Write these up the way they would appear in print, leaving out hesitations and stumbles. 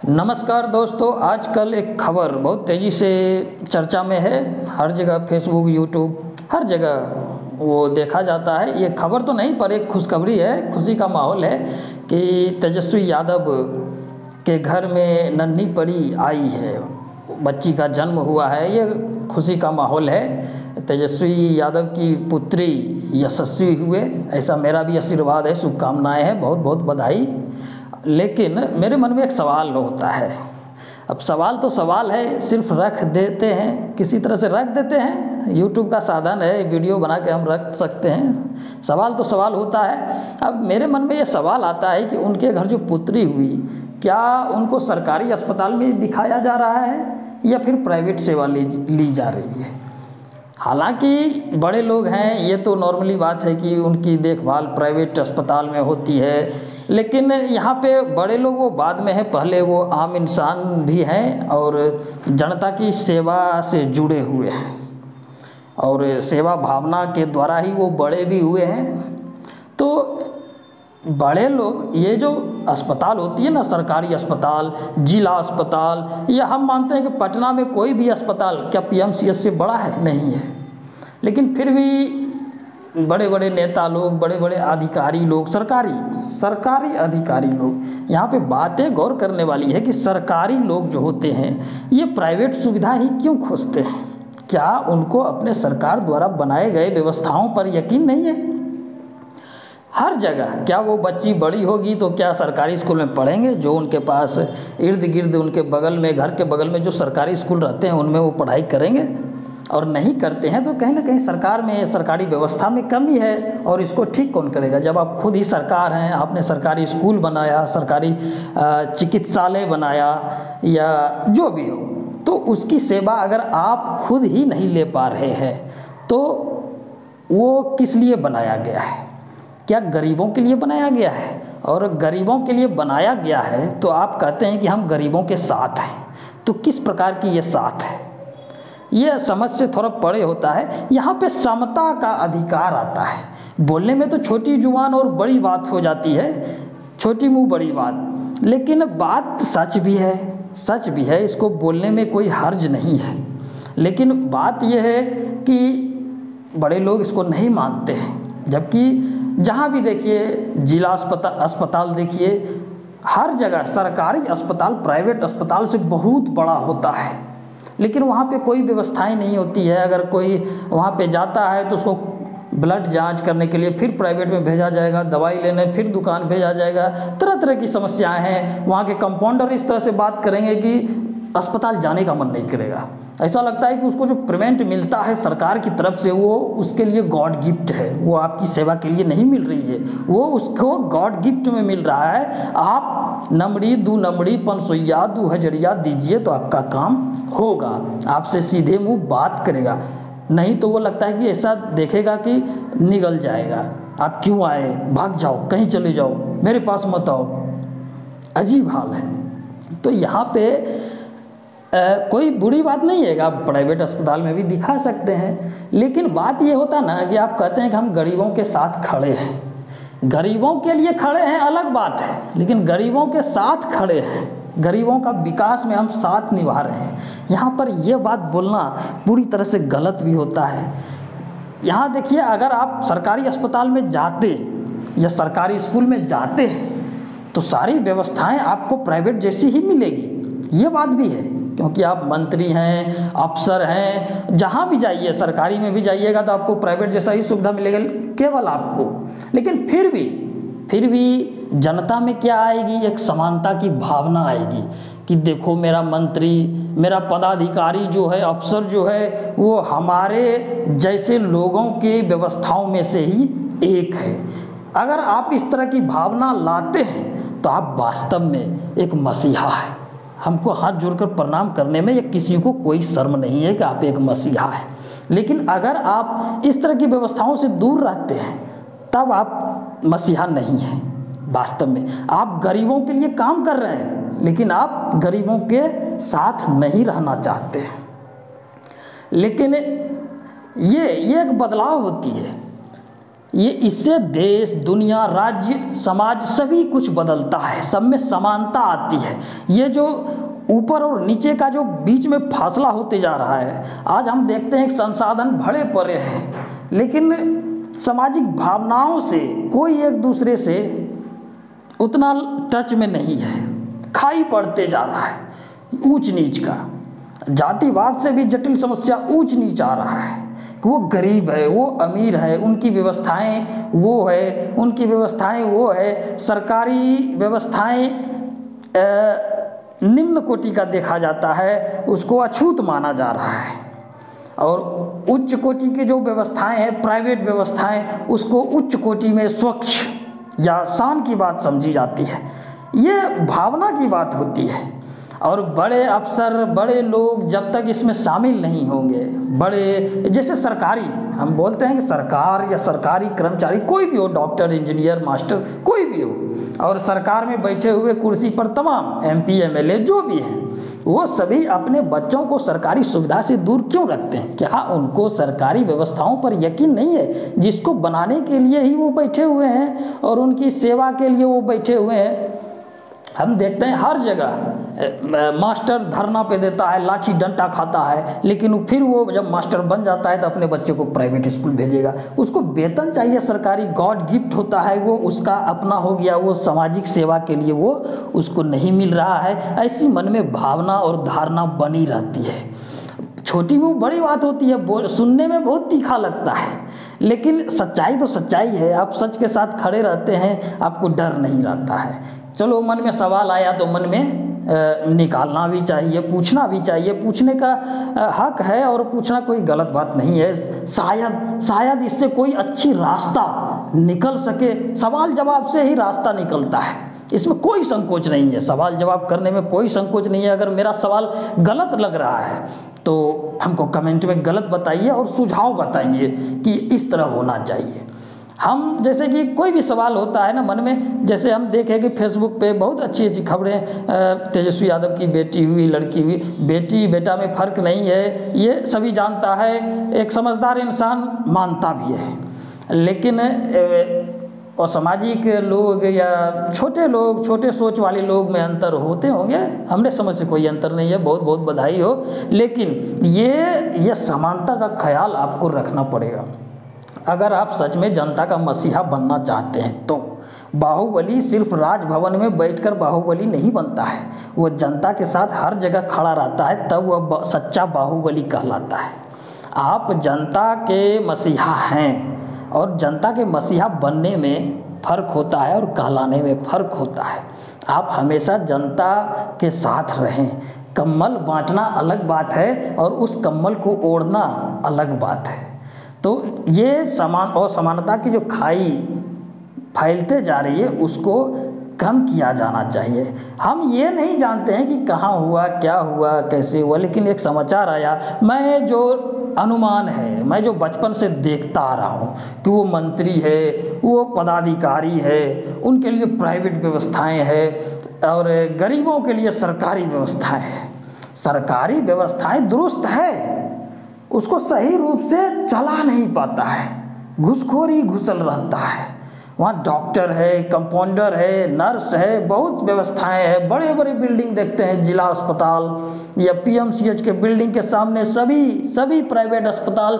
नमस्कार दोस्तों, आजकल एक खबर बहुत तेज़ी से चर्चा में है। हर जगह फेसबुक, यूट्यूब, हर जगह वो देखा जाता है। ये खबर तो नहीं पर एक खुशखबरी है, खुशी का माहौल है कि तेजस्वी यादव के घर में नन्ही परी आई है, बच्ची का जन्म हुआ है। ये खुशी का माहौल है। तेजस्वी यादव की पुत्री यशस्वी हुए, ऐसा मेरा भी आशीर्वाद है, शुभकामनाएं हैं, बहुत बहुत बधाई। लेकिन मेरे मन में एक सवाल होता है। अब सवाल तो सवाल है, सिर्फ रख देते हैं, किसी तरह से रख देते हैं। यूट्यूब का साधन है, वीडियो बना के हम रख सकते हैं। सवाल तो सवाल होता है। अब मेरे मन में ये सवाल आता है कि उनके घर जो पुत्री हुई, क्या उनको सरकारी अस्पताल में दिखाया जा रहा है या फिर प्राइवेट सेवा ली जा रही है। हालांकि बड़े लोग हैं, ये तो नॉर्मली बात है कि उनकी देखभाल प्राइवेट अस्पताल में होती है, लेकिन यहाँ पे बड़े लोग वो बाद में हैं, पहले वो आम इंसान भी हैं और जनता की सेवा से जुड़े हुए हैं और सेवा भावना के द्वारा ही वो बड़े भी हुए हैं। तो बड़े लोग, ये जो अस्पताल होती है ना, सरकारी अस्पताल, जिला अस्पताल, या हम मानते हैं कि पटना में कोई भी अस्पताल क्या पीएमसीएच से बड़ा है? नहीं है। लेकिन फिर भी बड़े बड़े नेता लोग, बड़े बड़े अधिकारी लोग, सरकारी अधिकारी लोग, यहाँ पे बातें गौर करने वाली है कि सरकारी लोग जो होते हैं ये प्राइवेट सुविधा ही क्यों खोजते हैं? क्या उनको अपने सरकार द्वारा बनाए गए व्यवस्थाओं पर यकीन नहीं है? हर जगह क्या वो बच्ची बड़ी होगी तो क्या सरकारी स्कूल में पढ़ेंगे? जो उनके पास इर्द गिर्द, उनके बगल में, घर के बगल में जो सरकारी स्कूल रहते हैं उनमें वो पढ़ाई करेंगे? और नहीं करते हैं तो कहीं ना कहीं सरकार में, सरकारी व्यवस्था में कमी है। और इसको ठीक कौन करेगा जब आप खुद ही सरकार हैं? आपने सरकारी स्कूल बनाया, सरकारी चिकित्सालय बनाया या जो भी हो, तो उसकी सेवा अगर आप खुद ही नहीं ले पा रहे हैं तो वो किस लिए बनाया गया है? क्या गरीबों के लिए बनाया गया है? और गरीबों के लिए बनाया गया है तो आप कहते हैं कि हम गरीबों के साथ हैं, तो किस प्रकार की ये साथ है? ये समझ से थोड़ा परे होता है। यहाँ पे समता का अधिकार आता है। बोलने में तो छोटी जुबान और बड़ी बात हो जाती है, छोटी मुंह बड़ी बात, लेकिन बात सच भी है, इसको बोलने में कोई हर्ज नहीं है। लेकिन बात यह है कि बड़े लोग इसको नहीं मानते हैं, जबकि जहाँ भी देखिए, जिला अस्पताल देखिए, हर जगह सरकारी अस्पताल प्राइवेट अस्पताल से बहुत बड़ा होता है, लेकिन वहाँ पे कोई व्यवस्थाएं नहीं होती है। अगर कोई वहाँ पे जाता है तो उसको ब्लड जांच करने के लिए फिर प्राइवेट में भेजा जाएगा, दवाई लेने फिर दुकान भेजा जाएगा, तरह तरह की समस्याएं हैं। वहाँ के कंपाउंडर इस तरह से बात करेंगे कि अस्पताल जाने का मन नहीं करेगा। ऐसा लगता है कि उसको जो पेमेंट मिलता है सरकार की तरफ से वो उसके लिए गॉड गिफ्ट है, वो आपकी सेवा के लिए नहीं मिल रही है, वो उसको गॉड गिफ्ट में मिल रहा है। आप नमड़ी, 2 नमड़ी, 500 2 हजरिया दीजिए तो आपका काम होगा, आपसे सीधे मुंह बात करेगा। नहीं तो वो लगता है कि ऐसा देखेगा कि निगल जाएगा, आप क्यों आए, भाग जाओ, कहीं चले जाओ, मेरे पास मत आओ। अजीब हाल है। तो यहाँ पे कोई बुरी बात नहीं है कि आप प्राइवेट अस्पताल में भी दिखा सकते हैं, लेकिन बात ये होता ना कि आप कहते हैं कि हम गरीबों के साथ खड़े हैं। गरीबों के लिए खड़े हैं अलग बात है, लेकिन गरीबों के साथ खड़े हैं, गरीबों का विकास में हम साथ निभा रहे हैं। यहाँ पर यह बात बोलना पूरी तरह से गलत भी होता है। यहाँ देखिए, अगर आप सरकारी अस्पताल में जाते या सरकारी स्कूल में जाते हैं तो सारी व्यवस्थाएं आपको प्राइवेट जैसी ही मिलेगी, ये बात भी है, क्योंकि आप मंत्री हैं, अफसर हैं, जहाँ भी जाइए, सरकारी में भी जाइएगा तो आपको प्राइवेट जैसा ही सुविधा मिलेगा केवल आपको। लेकिन फिर भी जनता में क्या आएगी? एक समानता की भावना आएगी कि देखो, मेरा मंत्री, मेरा पदाधिकारी जो है, अफसर जो है, वो हमारे जैसे लोगों के व्यवस्थाओं में से ही एक है। अगर आप इस तरह की भावना लाते हैं तो आप वास्तव में एक मसीहा हैं। हमको हाथ जोड़कर प्रणाम करने में या किसी को कोई शर्म नहीं है कि आप एक मसीहा हैं। लेकिन अगर आप इस तरह की व्यवस्थाओं से दूर रहते हैं तब आप मसीहा नहीं हैं। वास्तव में आप गरीबों के लिए काम कर रहे हैं, लेकिन आप गरीबों के साथ नहीं रहना चाहते हैं। लेकिन ये एक बदलाव होती है। ये इससे देश, दुनिया, राज्य, समाज सभी कुछ बदलता है, सब में समानता आती है। ये जो ऊपर और नीचे का जो बीच में फासला होते जा रहा है, आज हम देखते हैं कि संसाधन भरे पड़े हैं, लेकिन सामाजिक भावनाओं से कोई एक दूसरे से उतना टच में नहीं है, खाई पड़ते जा रहा है। ऊंच नीच का, जातिवाद से भी जटिल समस्या ऊंच नीच आ रहा है कि वो गरीब है, वो अमीर है, उनकी व्यवस्थाएं वो है, उनकी व्यवस्थाएं वो है। सरकारी व्यवस्थाएं निम्न कोटि का देखा जाता है, उसको अछूत माना जा रहा है, और उच्च कोटि की जो व्यवस्थाएं हैं, प्राइवेट व्यवस्थाएं, उसको उच्च कोटि में स्वच्छ या शान की बात समझी जाती है। ये भावना की बात होती है। और बड़े अफसर, बड़े लोग जब तक इसमें शामिल नहीं होंगे, बड़े जैसे सरकारी, हम बोलते हैं कि सरकार या सरकारी कर्मचारी कोई भी हो, डॉक्टर, इंजीनियर, मास्टर, कोई भी हो, और सरकार में बैठे हुए कुर्सी पर तमाम MP MLA जो भी हैं, वो सभी अपने बच्चों को सरकारी सुविधा से दूर क्यों रखते हैं? क्या उनको सरकारी व्यवस्थाओं पर यकीन नहीं है, जिसको बनाने के लिए ही वो बैठे हुए हैं और उनकी सेवा के लिए वो बैठे हुए हैं? हम देखते हैं हर जगह मास्टर धरना पे देता है, लाठी डंडा खाता है, लेकिन फिर वो जब मास्टर बन जाता है तो अपने बच्चे को प्राइवेट स्कूल भेजेगा। उसको वेतन चाहिए सरकारी, गॉड गिफ्ट होता है, वो उसका अपना हो गया, वो सामाजिक सेवा के लिए वो उसको नहीं मिल रहा है। ऐसी मन में भावना और धारणा बनी रहती है। छोटी मुँह बड़ी बात होती है, सुनने में बहुत तीखा लगता है, लेकिन सच्चाई तो सच्चाई है। आप सच के साथ खड़े रहते हैं, आपको डर नहीं रहता है। चलो, मन में सवाल आया तो मन में निकालना भी चाहिए, पूछना भी चाहिए, पूछने का हक है, और पूछना कोई गलत बात नहीं है। शायद इससे कोई अच्छी रास्ता निकल सके। सवाल जवाब से ही रास्ता निकलता है, इसमें कोई संकोच नहीं है। सवाल जवाब करने में कोई संकोच नहीं है। अगर मेरा सवाल गलत लग रहा है तो हमको कमेंट में गलत बताइए और सुझाव बताइए कि इस तरह होना चाहिए। हम जैसे कि कोई भी सवाल होता है ना मन में, जैसे हम देखें कि फेसबुक पे बहुत अच्छी अच्छी खबरें, तेजस्वी यादव की बेटी हुई, लड़की हुई, बेटी बेटा में फ़र्क नहीं है, ये सभी जानता है, एक समझदार इंसान मानता भी है। लेकिन असामाजिक लोग या छोटे लोग, छोटे सोच वाले लोग में अंतर होते होंगे, हमने समझ से कोई अंतर नहीं है, बहुत बहुत बधाई हो। लेकिन ये समानता का ख्याल आपको रखना पड़ेगा अगर आप सच में जनता का मसीहा बनना चाहते हैं। तो बाहुबली सिर्फ राजभवन में बैठकर बाहुबली नहीं बनता है, वो जनता के साथ हर जगह खड़ा रहता है, तब वह सच्चा बाहुबली कहलाता है। आप जनता के मसीहा हैं, और जनता के मसीहा बनने में फ़र्क होता है और कहलाने में फ़र्क होता है। आप हमेशा जनता के साथ रहें। कम्बल बांटना अलग बात है और उस कम्बल को ओढ़ना अलग बात है। तो ये असमानता की जो खाई फैलते जा रही है, उसको कम किया जाना चाहिए। हम ये नहीं जानते हैं कि कहाँ हुआ, क्या हुआ, कैसे हुआ, लेकिन एक समाचार आया, मैं जो अनुमान है, मैं जो बचपन से देखता आ रहा हूँ कि वो मंत्री है, वो पदाधिकारी है, उनके लिए प्राइवेट व्यवस्थाएं हैं और गरीबों के लिए सरकारी व्यवस्थाएं हैं। सरकारी व्यवस्थाएं दुरुस्त है, उसको सही रूप से चला नहीं पाता है, घुसखोरी घुसल रहता है। वहाँ डॉक्टर है, कंपाउंडर है, नर्स है, बहुत व्यवस्थाएं हैं। बड़े बड़े बिल्डिंग देखते हैं, जिला अस्पताल या PMCH के बिल्डिंग के सामने सभी प्राइवेट अस्पताल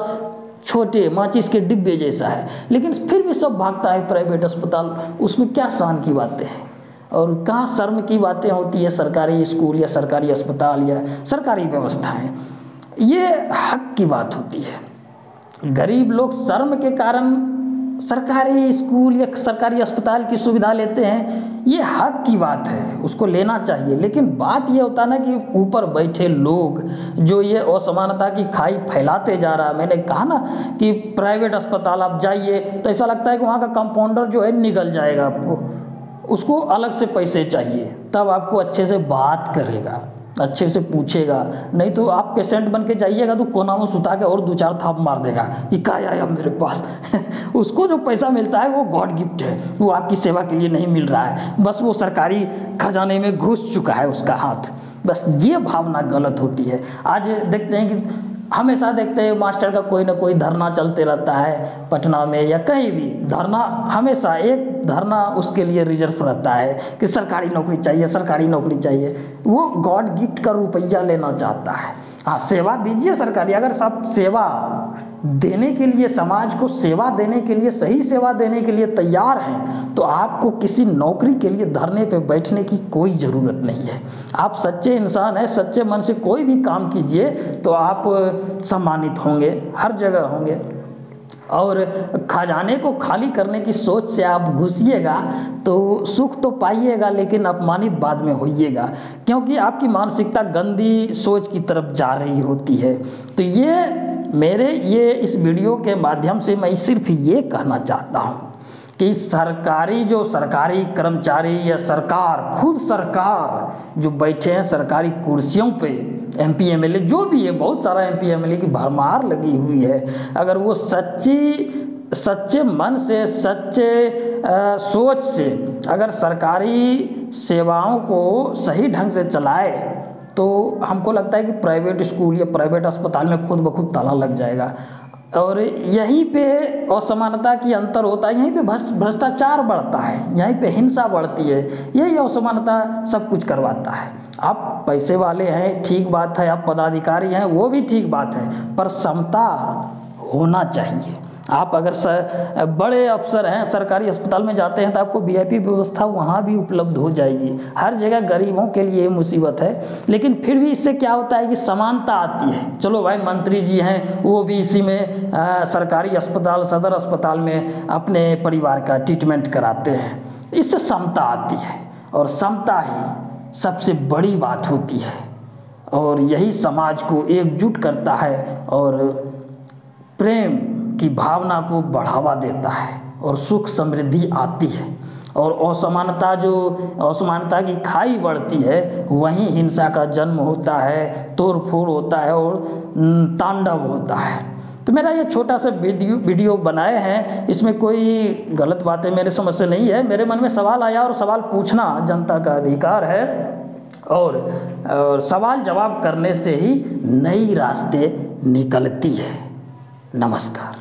छोटे माचिस के डिब्बे जैसा है, लेकिन फिर भी सब भागता है प्राइवेट अस्पताल। उसमें क्या शान की बातें हैं और कहाँ शर्म की बातें होती है? सरकारी स्कूल या सरकारी अस्पताल या सरकारी व्यवस्थाएं, ये हक की बात होती है। गरीब लोग शर्म के कारण सरकारी स्कूल या सरकारी अस्पताल की सुविधा लेते हैं, ये हक की बात है, उसको लेना चाहिए। लेकिन बात ये होता ना कि ऊपर बैठे लोग जो ये असमानता की खाई फैलाते जा रहा है। मैंने कहा ना कि प्राइवेट अस्पताल आप जाइए तो ऐसा लगता है कि वहाँ का कंपाउंडर जो है निगल जाएगा आपको, उसको अलग से पैसे चाहिए, तब आपको अच्छे से बात करेगा, अच्छे से पूछेगा। नहीं तो आप पेशेंट बन के जाइएगा तो कोना में सुता के और 2-4 थाप मार देगा कि क्या आया मेरे पास। उसको जो पैसा मिलता है वो गॉड गिफ्ट है, वो आपकी सेवा के लिए नहीं मिल रहा है, बस वो सरकारी खजाने में घुस चुका है उसका हाथ। बस ये भावना गलत होती है। आज देखते हैं कि हमेशा देखते हैं मास्टर का कोई ना कोई धरना चलते रहता है, पटना में या कहीं भी धरना, हमेशा एक धरना उसके लिए रिजर्व रहता है कि सरकारी नौकरी चाहिए, सरकारी नौकरी चाहिए। वो गॉड गिफ्ट का रुपया लेना चाहता है। हाँ, सेवा दीजिए सरकारी, अगर सब सेवा देने के लिए, समाज को सेवा देने के लिए, सही सेवा देने के लिए तैयार हैं, तो आपको किसी नौकरी के लिए धरने पे बैठने की कोई ज़रूरत नहीं है। आप सच्चे इंसान हैं, सच्चे मन से कोई भी काम कीजिए तो आप सम्मानित होंगे, हर जगह होंगे। और खजाने को खाली करने की सोच से आप घुसिएगा तो सुख तो पाइएगा, लेकिन अपमानित बाद में होइएगा, क्योंकि आपकी मानसिकता गंदी सोच की तरफ जा रही होती है। तो ये इस वीडियो के माध्यम से मैं सिर्फ ये कहना चाहता हूँ कि सरकारी कर्मचारी या खुद सरकार जो बैठे हैं सरकारी कुर्सियों पे, MP MLA जो भी है, बहुत सारा MP MLA की भरमार लगी हुई है, अगर वो सच्चे मन से, सच्चे सोच से अगर सरकारी सेवाओं को सही ढंग से चलाए तो हमको लगता है कि प्राइवेट स्कूल या प्राइवेट अस्पताल में खुद ब खुद ताला लग जाएगा। और यहीं पे असमानता की अंतर होता है, यहीं पे भ्रष्टाचार बढ़ता है, यहीं पे हिंसा बढ़ती है, यही असमानता सब कुछ करवाता है। आप पैसे वाले हैं, ठीक बात है, आप पदाधिकारी हैं, वो भी ठीक बात है, पर समता होना चाहिए। आप अगर बड़े अफसर हैं, सरकारी अस्पताल में जाते हैं तो आपको VIP व्यवस्था वहाँ भी उपलब्ध हो जाएगी। हर जगह गरीबों के लिए मुसीबत है, लेकिन फिर भी इससे क्या होता है कि समानता आती है। चलो भाई, मंत्री जी हैं, वो भी इसी में सरकारी अस्पताल, सदर अस्पताल में अपने परिवार का ट्रीटमेंट कराते हैं। इससे समता आती है, और समता ही सबसे बड़ी बात होती है, और यही समाज को एकजुट करता है और प्रेम की भावना को बढ़ावा देता है, और सुख समृद्धि आती है। और असमानता की खाई बढ़ती है, वहीं हिंसा का जन्म होता है, तोड़ फोड़ होता है और तांडव होता है। तो मेरा ये छोटा सा वीडियो बनाए हैं, इसमें कोई गलत बातें मेरे समझ से नहीं है। मेरे मन में सवाल आया, और सवाल पूछना जनता का अधिकार है, और सवाल जवाब करने से ही नई रास्ते निकलती है। नमस्कार।